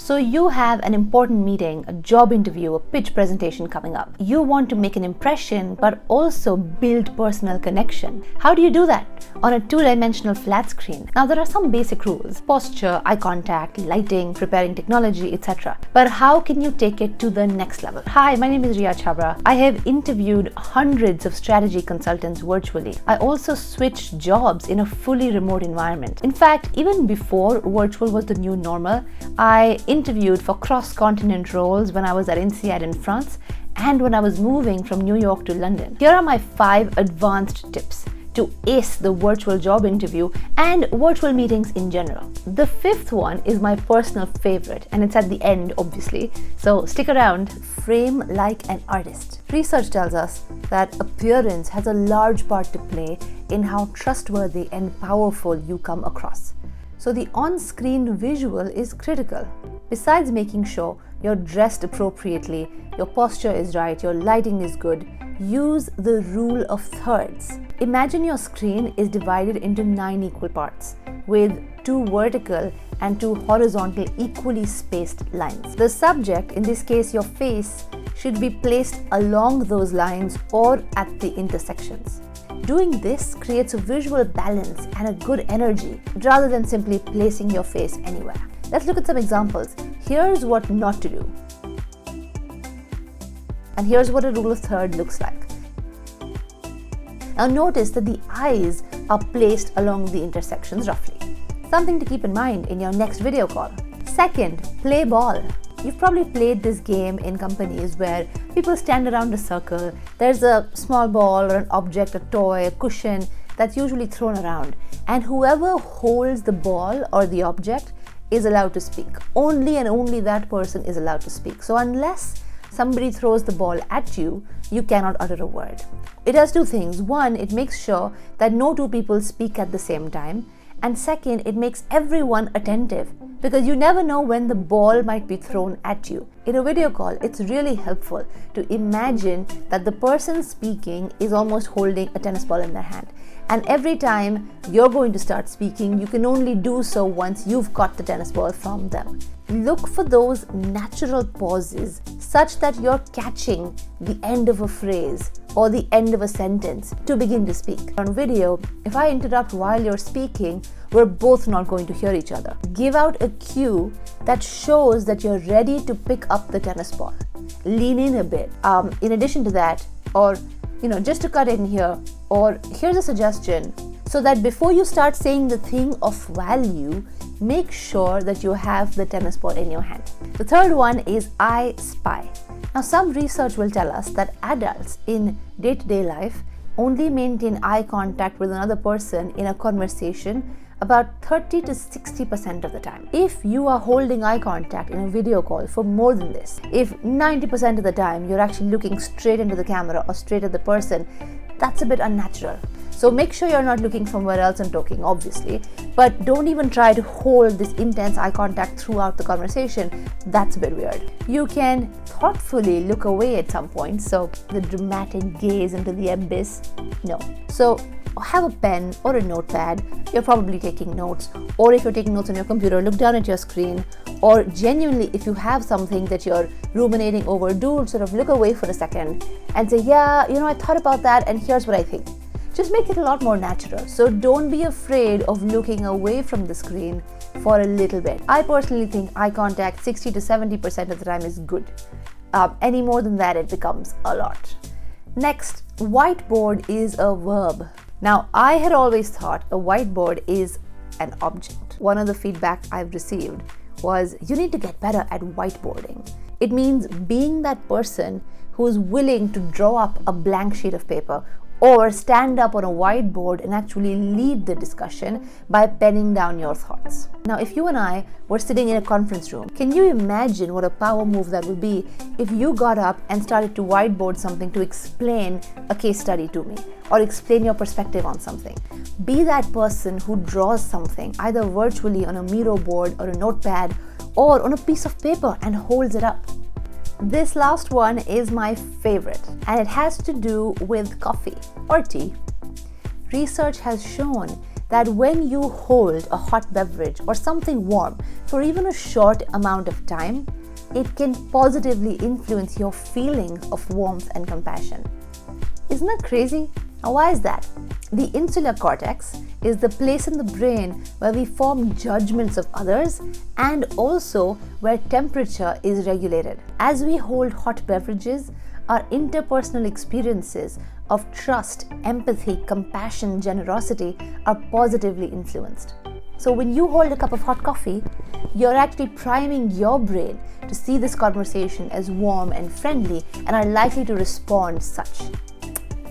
So you have an important meeting, a job interview, a pitch presentation coming up. You want to make an impression, but also build personal connection. How do you do that? On a two-dimensional flat screen. Now there are some basic rules: posture, eye contact, lighting, preparing technology, etc. But how can you take it to the next level? Hi, my name is Riya Chabra. I have interviewed hundreds of strategy consultants virtually. I also switched jobs in a fully remote environment. In fact, even before virtual was the new normal, I interviewed for cross-continent roles when I was at INSEAD in France and when I was moving from New York to London. Here are my 5 advanced tips to ace the virtual job interview and virtual meetings in general. The 5th one is my personal favorite, and it's at the end, obviously, so stick around. Frame like an artist. Research tells us that appearance has a large part to play in how trustworthy and powerful you come across. So the on-screen visual is critical. Besides making sure you're dressed appropriately, your posture is right, your lighting is good, use the rule of thirds. Imagine your screen is divided into 9 equal parts with 2 vertical and 2 horizontal equally spaced lines. The subject, in this case your face, should be placed along those lines or at the intersections. Doing this creates a visual balance and a good energy rather than simply placing your face anywhere. Let's look at some examples. Here's what not to do. And here's what a rule of third looks like. Now notice that the eyes are placed along the intersections roughly. Something to keep in mind in your next video call. Second, play ball. You've probably played this game in companies where people stand around a circle. There's a small ball or an object, a toy, a cushion that's usually thrown around. And whoever holds the ball or the object is allowed to speak. Only and only that person is allowed to speak. So unless somebody throws the ball at you, you cannot utter a word. It does 2 things. 1, it makes sure that no 2 people speak at the same time. And second, it makes everyone attentive because you never know when the ball might be thrown at you. In a video call, it's really helpful to imagine that the person speaking is almost holding a tennis ball in their hand. And every time you're going to start speaking, you can only do so once you've caught the tennis ball from them. Look for those natural pauses such that you're catching the end of a phrase or the end of a sentence to begin to speak. On video, if I interrupt while you're speaking, we're both not going to hear each other. Give out a cue that shows that you're ready to pick up the tennis ball. Lean in a bit. In addition to that, or just to cut in here, or here's a suggestion, so that before you start saying the thing of value, make sure that you have the tennis ball in your hand. The 3rd one is I spy. Now some research will tell us that adults in day-to-day life only maintain eye contact with another person in a conversation about 30 to 60% of the time. If you are holding eye contact in a video call for more than this, if 90% of the time you're actually looking straight into the camera or straight at the person, that's a bit unnatural. So make sure you're not looking somewhere else and talking, obviously, but don't even try to hold this intense eye contact throughout the conversation. That's a bit weird. You can thoughtfully look away at some point, so the dramatic gaze into the abyss, no. So have a pen or a notepad. You're probably taking notes, or if you're taking notes on your computer, look down at your screen, or genuinely, if you have something that you're ruminating over, do sort of look away for a second and say, yeah, I thought about that and here's what I think. Just make it a lot more natural. So don't be afraid of looking away from the screen for a little bit. I personally think eye contact 60 to 70% of the time is good. Any more than that, it becomes a lot. Next, whiteboard is a verb. Now, I had always thought a whiteboard is an object. One of the feedback I've received was you need to get better at whiteboarding. It means being that person who's willing to draw up a blank sheet of paper or stand up on a whiteboard and actually lead the discussion by penning down your thoughts. Now, if you and I were sitting in a conference room, can you imagine what a power move that would be if you got up and started to whiteboard something to explain a case study to me or explain your perspective on something? Be that person who draws something either virtually on a Miro board or a notepad or on a piece of paper and holds it up. This last one is my favorite, and it has to do with coffee or tea. Research has shown that when you hold a hot beverage or something warm for even a short amount of time, it can positively influence your feeling of warmth and compassion. Isn't that crazy? Now, why is that? The insular cortex is the place in the brain where we form judgments of others and also where temperature is regulated. As we hold hot beverages, our interpersonal experiences of trust, empathy, compassion, generosity are positively influenced. So when you hold a cup of hot coffee, you're actually priming your brain to see this conversation as warm and friendly and are likely to respond such.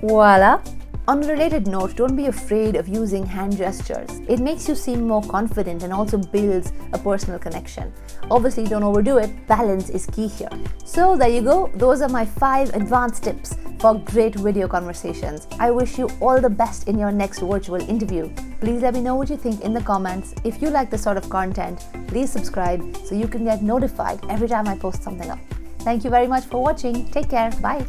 Voila! On a related note, don't be afraid of using hand gestures. It makes you seem more confident and also builds a personal connection. Obviously, don't overdo it. Balance is key here. So there you go. Those are my 5 advanced tips for great video conversations. I wish you all the best in your next virtual interview. Please let me know what you think in the comments. If you like this sort of content, please subscribe so you can get notified every time I post something up. Thank you very much for watching. Take care. Bye.